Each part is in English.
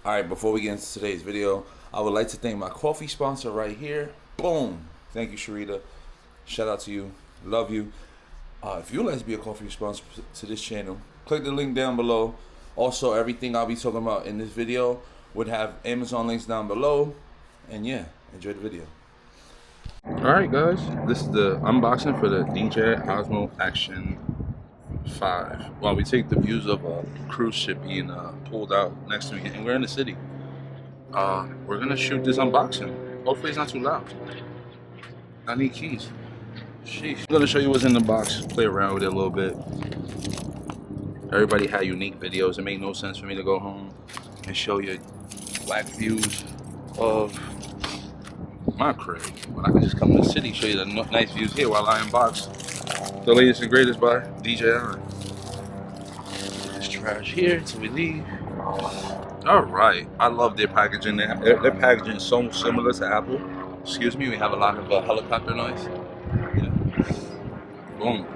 Alright, before we get into today's video, I would like to thank my coffee sponsor right here. Boom! Thank you, Sharita. Shout out to you. Love you. If you'd like to be a coffee sponsor to this channel, click the link down below. Also, everything I'll be talking about in this video would have Amazon links down below. And yeah, enjoy the video. Alright guys, this is the unboxing for the Dji Osmo Action 5. While we take the views of a cruise ship being pulled out next to me, and we're in the city. We're gonna shoot this unboxing. Hopefully it's not too loud. I need keys. Sheesh. I'm gonna show you what's in the box, play around with it a little bit. Everybody had unique videos. It made no sense for me to go home and show you whack views of my crib when I can just come to the city, show you the nice views here while I unbox the latest and greatest by DJI. This trash here until we leave. Alright, I love their packaging. Their packaging is so similar to Apple. Excuse me, we have a lot of helicopter noise. Yeah. Boom.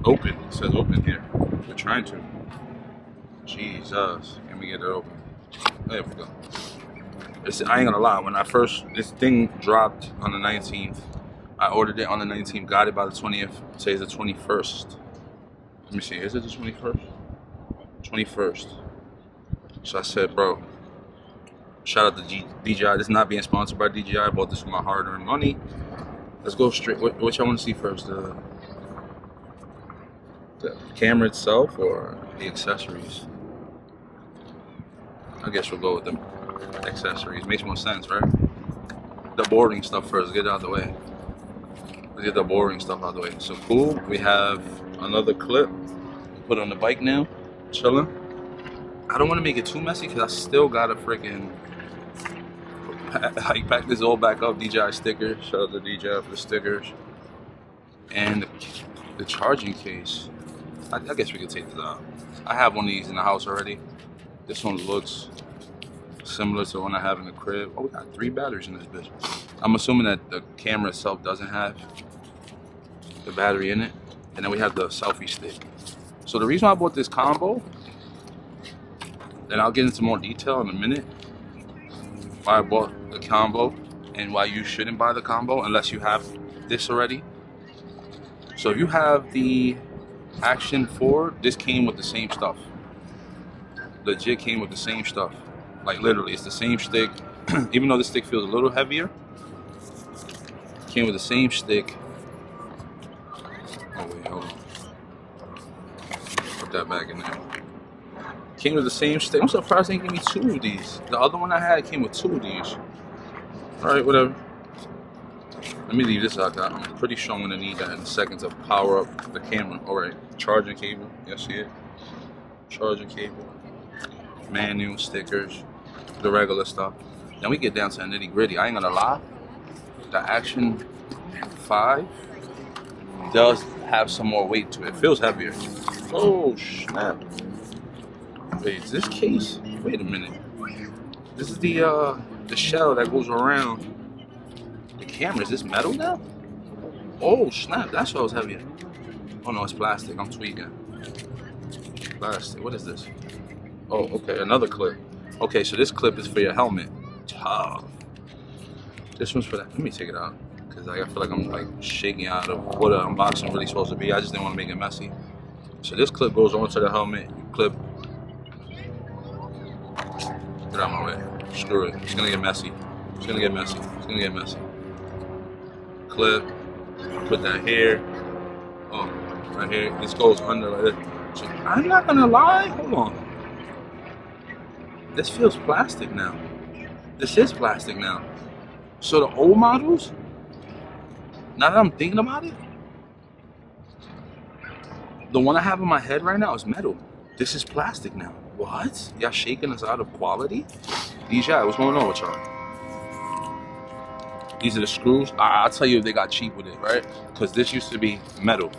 Open. It says open here. We're trying to. Jesus. Can we get it open? There we go. I ain't gonna lie, when this thing dropped on the 19th, I ordered it on the 19th, got it by the 20th, today's the 21st. Let me see, is it the 21st? 21st. So I said, bro, shout out to DJI. This is not being sponsored by DJI. I bought this with my hard-earned money. Let's go straight. What y'all want to see first? The camera itself or the accessories? I guess we'll go with the accessories. Makes more sense, right? The boring stuff first. Get it out of the way. Let's get the boring stuff out of the way. So cool. We have another clip. Put on the bike now. Chilling. I don't want to make it too messy because I still gotta freaking pack this all back up. DJI stickers. Shout out to DJI for the stickers. And the charging case. I guess we could take this out. I have one of these in the house already. This one looks similar to the one I have in the crib. Oh, we got 3 batteries in this bitch. I'm assuming that the camera itself doesn't have the battery in it. And then we have the selfie stick. So the reason why I bought this combo, and I'll get into more detail in a minute, why I bought the combo and why you shouldn't buy the combo unless you have this already. So if you have the Action 4, this came with the same stuff. Legit came with the same stuff. Like literally, it's the same stick. Even though the stick feels a little heavier, came with the same stick. Oh wait, hold on. Put that back in there. Came with the same stick. I'm surprised they didn't give me 2 of these. The other one I had came with 2 of these. Alright, whatever. Let me leave this out. I'm pretty sure I'm gonna need that in a second to power up the camera. Alright, charging cable. You see it? Charging cable. Manual, stickers, the regular stuff. Then we get down to the nitty gritty. I ain't gonna lie, the Action 5 does have some more weight to it. It feels heavier. Oh snap! Wait, is this case? Wait a minute. This is the shell that goes around the camera. Is this metal now? Oh snap! That's why it was heavier. Oh no, it's plastic. I'm tweaking. Plastic. What is this? Oh, okay, another clip. Okay, so this clip is for your helmet. Tough. This one's for that. Let me take it out, because I feel like I'm like shaking out of what an unboxing really supposed to be. I just didn't want to make it messy. So this clip goes onto the helmet. You clip. Get out of my way. Screw it. It's gonna get messy. It's gonna get messy. It's gonna get messy. Clip. Put that here. Oh, right here. This goes under like this. So I'm not gonna lie. Hold on. This feels plastic now. This is plastic now. So the old models, now that I'm thinking about it, the one I have in my head right now is metal. This is plastic now. What? Y'all shaking us out of quality? DJI, what's going on with y'all? These are the screws. I'll tell you if they got cheap with it, right? Because this used to be metal.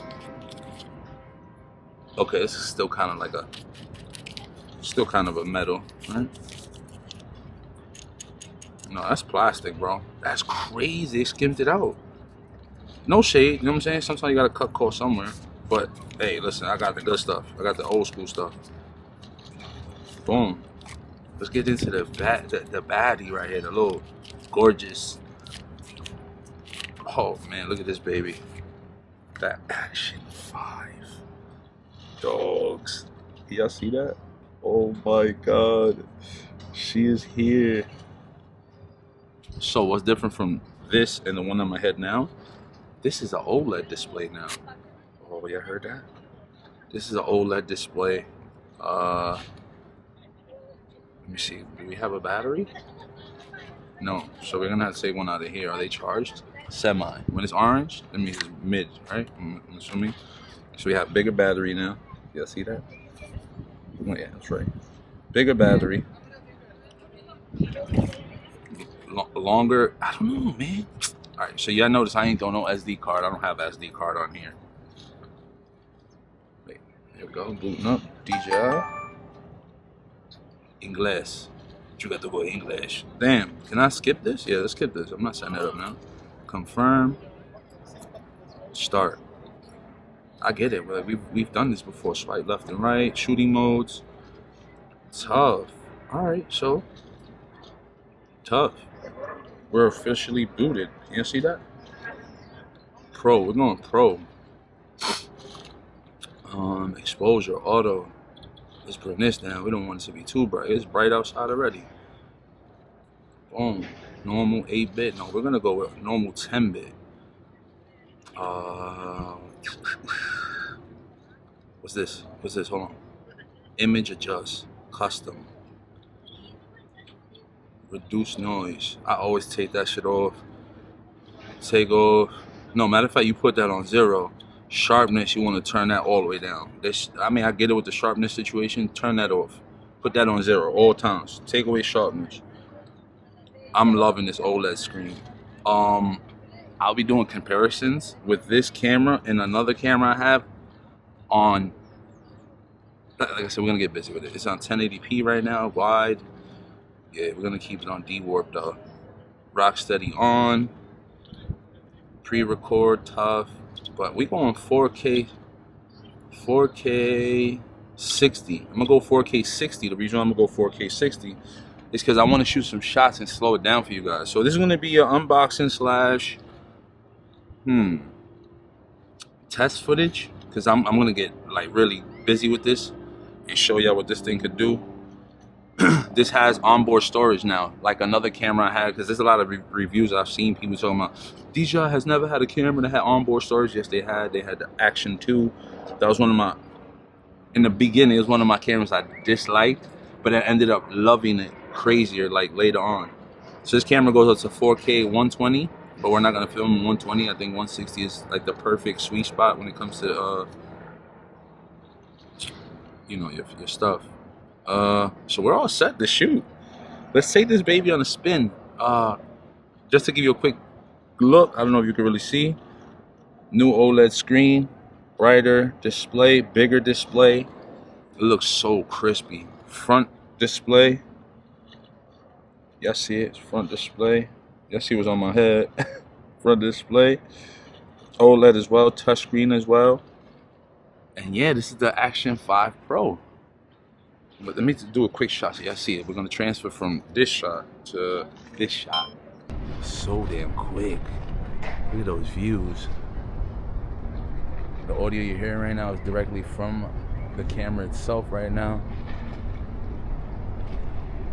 Okay, this is still kind of like a metal, right? No, that's plastic, bro. That's crazy. They skimmed it out. No shade, you know what I'm saying? Sometimes you gotta cut costs somewhere. But hey, listen, I got the good stuff. I got the old school stuff. Boom. Let's get into the baddie right here, the little gorgeous. Oh man, look at this baby. That Action 5. Dogs. Y'all see that? Oh my god. She is here. So what's different from this and the one on my head now? This is an OLED display now. Oh, y'all heard that? This is an OLED display. Let me see. Do we have a battery? No. So we're gonna have to take one out of here. Are they charged? Semi. When it's orange, that means it's mid, right? I'm assuming. So we have bigger battery now. Y'all see that? Oh, yeah, that's right. Bigger battery. Longer. I don't know, man. All right. So y'all notice I ain't got no SD card. I don't have SD card on here. Wait. Here we go. Booting up. Dji. English. You got to go English. Damn. Can I skip this? Yeah, let's skip this. I'm not setting that up now. Confirm. Start. I get it. Like we've done this before. Swipe left and right. Shooting modes. Tough. All right. So tough. We're officially booted. You see that? Pro. We're going pro. Exposure. Auto. Let's bring this down. We don't want it to be too bright. It's bright outside already. Boom. Normal 8-bit. No, we're gonna go with normal 10-bit. What's this? What's this? Hold on. Image adjust. Custom. Reduce noise. I always take that shit off. Take off. No, matter of fact, you put that on 0. Sharpness, you want to turn that all the way down. This, I mean, I get it with the sharpness situation. Turn that off. Put that on 0 all times. Take away sharpness. I'm loving this OLED screen. I'll be doing comparisons with this camera and another camera I have on. Like I said, we're gonna get busy with it. It's on 1080p right now, wide. Yeah, we're gonna keep it on D-Warp though. Rocksteady on. Pre-record tough, but we going 4K 60. I'm gonna go 4K 60. The reason I'm gonna go 4K 60 is because I want to shoot some shots and slow it down for you guys. So this is gonna be an unboxing slash test footage, because I'm gonna get like really busy with this and show y'all what this thing could do. This has onboard storage now, like another camera I had, because there's a lot of reviews I've seen people talking about Dji has never had a camera that had onboard storage. Yes, they had the Action 2. That was one of my, in the beginning, it was one of my cameras I disliked, but I ended up loving it crazier like later on. So this camera goes up to 4K 120, but we're not gonna film 120. I think 160 is like the perfect sweet spot when it comes to you know, your stuff. So we're all set to shoot. Let's take this baby on a spin. Just to give you a quick look, I don't know if you can really see. New OLED screen, brighter display, bigger display. It looks so crispy. Front display. Y'all see it? It's front display. Y'all see what's on my head. Front display. OLED as well, touchscreen as well. And yeah, this is the Action 5 Pro. But let me do a quick shot so y'all see it. We're gonna transfer from this shot to this shot. So damn quick. Look at those views. The audio you're hearing right now is directly from the camera itself right now.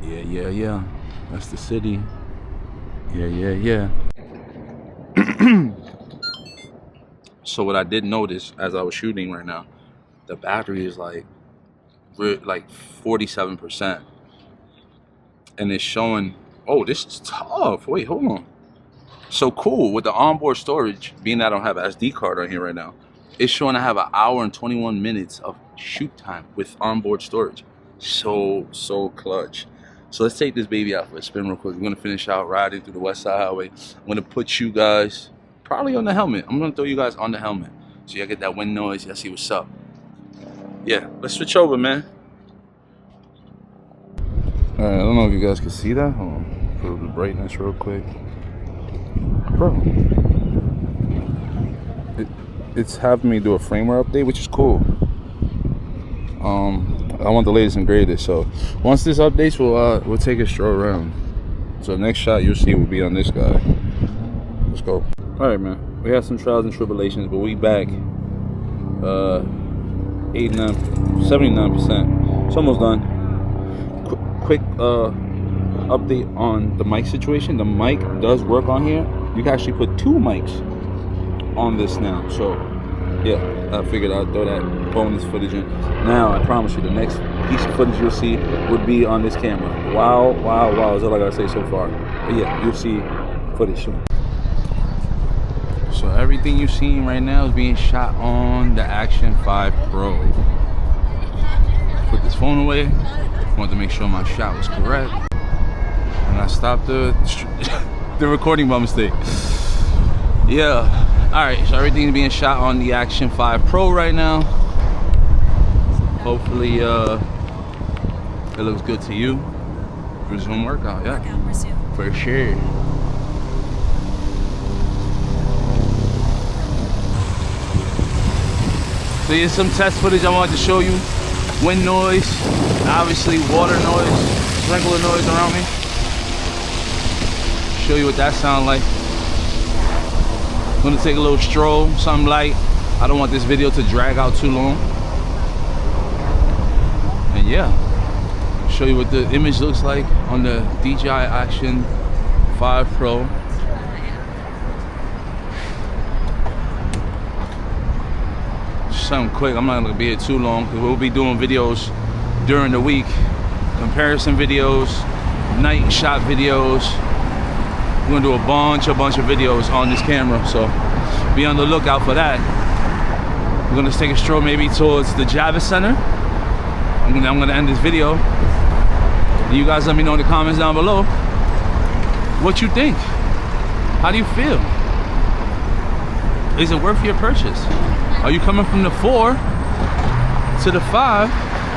Yeah. That's the city. Yeah. So what I did notice as I was shooting right now, the battery is like 47%, and it's showing, oh, this is tough. Wait, hold on. So cool with the onboard storage, being that I don't have an SD card on here right now, it's showing I have 1 hour and 21 minutes of shoot time with onboard storage. So clutch. So let's take this baby out for a spin real quick. We're gonna finish out riding through the West Side Highway. I'm gonna put you guys probably on the helmet. I'm gonna throw you guys on the helmet so y'all get that wind noise. Y'all see what's up. Yeah, let's switch over, man. All right, I don't know if you guys can see that. Hold on, put up the brightness real quick. Bro, it's having me do a firmware update, which is cool. I want the latest and greatest. So once this updates, we'll take a stroll around. So next shot you'll see will be on this guy. Let's go. All right, man. We had some trials and tribulations, but we back. 79%. It's almost done. Quick update on the mic situation. The mic does work on here. You can actually put 2 mics on this now. So yeah, I figured I'd throw that bonus footage in. Now I promise you, the next piece of footage you'll see would be on this camera. Wow, wow, wow is all I gotta say so far. But yeah, you'll see footage soon. So everything you're seeing right now is being shot on the Action 5 Pro. Put this phone away. Wanted to make sure my shot was correct. And I stopped the recording by mistake. Yeah. Alright, so everything's being shot on the Action 5 Pro right now. Hopefully it looks good to you. Resume workout, yeah. Workout resume. For sure. So here's some test footage I wanted to show you. Wind noise, obviously water noise, sprinkler noise around me. Show you what that sounds like. I'm gonna take a little stroll, something light. I don't want this video to drag out too long. And yeah, show you what the image looks like on the DJI Action 5 Pro. Something quick. I'm not gonna be here too long because we'll be doing videos during the week, comparison videos, night shot videos. We're gonna do a bunch of videos on this camera, so be on the lookout for that. We're gonna take a stroll maybe towards the Javits Center. I'm gonna end this video. You guys let me know in the comments down below what you think. How do you feel? Is it worth your purchase? Are you coming from the 4 to the 5?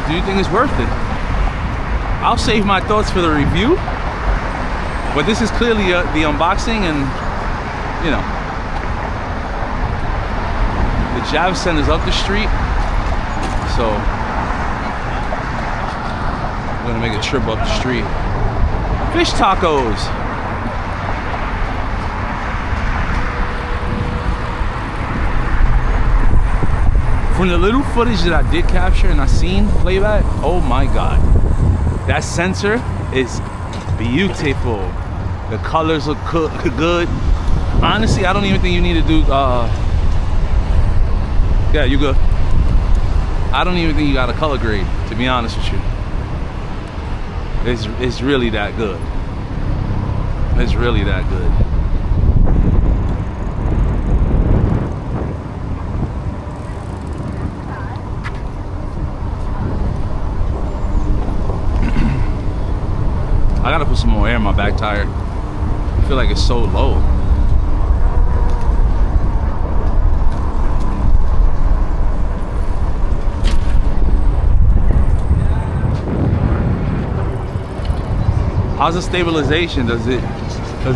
Do you think it's worth it? I'll save my thoughts for the review, but this is clearly the unboxing, and you know, the Javits Center is up the street, so we're gonna make a trip up the street. Fish tacos. From the little footage that I did capture and I seen playback, oh my god, that sensor is beautiful. The colors look good. Honestly, I don't even think you need to do yeah, you good. I don't even think you got a color grade, to be honest with you. It's really that good. It's really that good. I gotta put some more air in my back tire. I feel like it's so low. How's the stabilization? Does it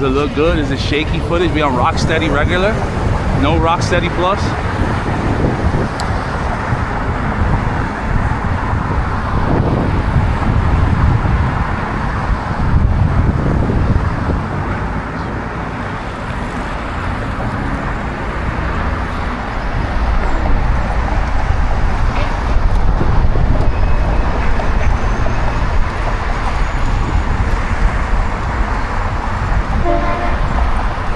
look good? Is it shaky footage? We on rock steady regular? No rock steady plus?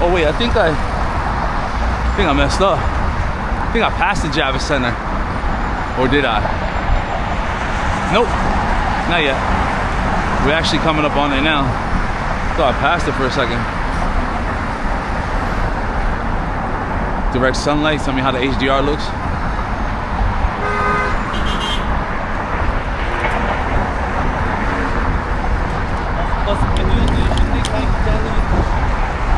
Oh wait, I think I messed up. I think I passed the Javits Center. Or did I? Nope, not yet. We're actually coming up on it now. Thought I passed it for a second. Direct sunlight, tell me how the HDR looks.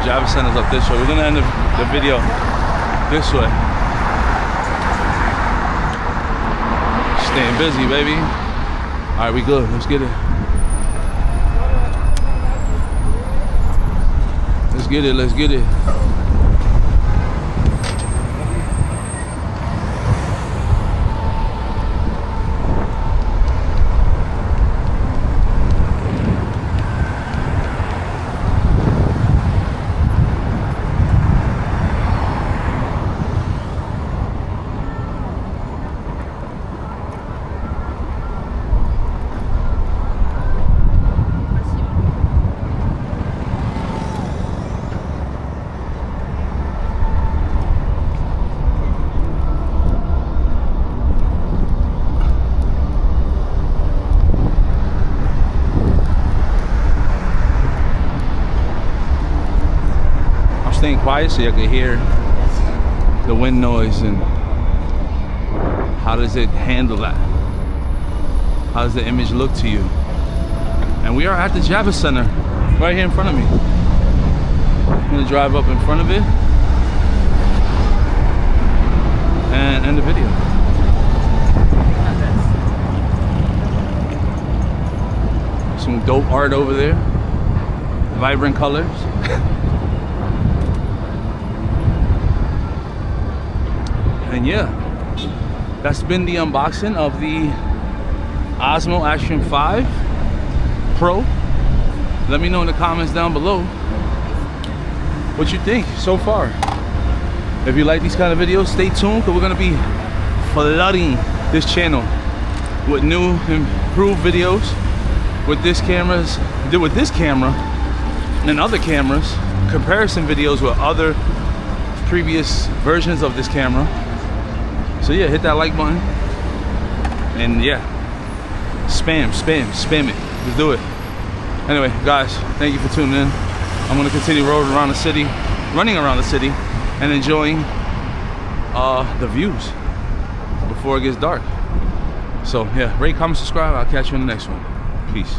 Javits Center's up this way. We're gonna end the video this way. Staying busy, baby. All right, we good. Let's get it. Let's get it. Let's get it. quiet so you can hear the wind noise and how does it handle that? How does the image look to you? And we are at the Javits Center, right here in front of me. I'm gonna drive up in front of it and end the video. Some dope art over there, vibrant colors. And yeah, that's been the unboxing of the Osmo Action 5 Pro. Let me know in the comments down below what you think so far. If you like these kind of videos, stay tuned, because we're gonna be flooding this channel with new improved videos with this camera and other cameras, comparison videos with other previous versions of this camera. So yeah, hit that like button and yeah, spam it. Let's do it. Anyway, guys, thank you for tuning in. I'm gonna continue running around the city and enjoying the views before it gets dark. So yeah, rate, comment, subscribe. I'll catch you in the next one. Peace.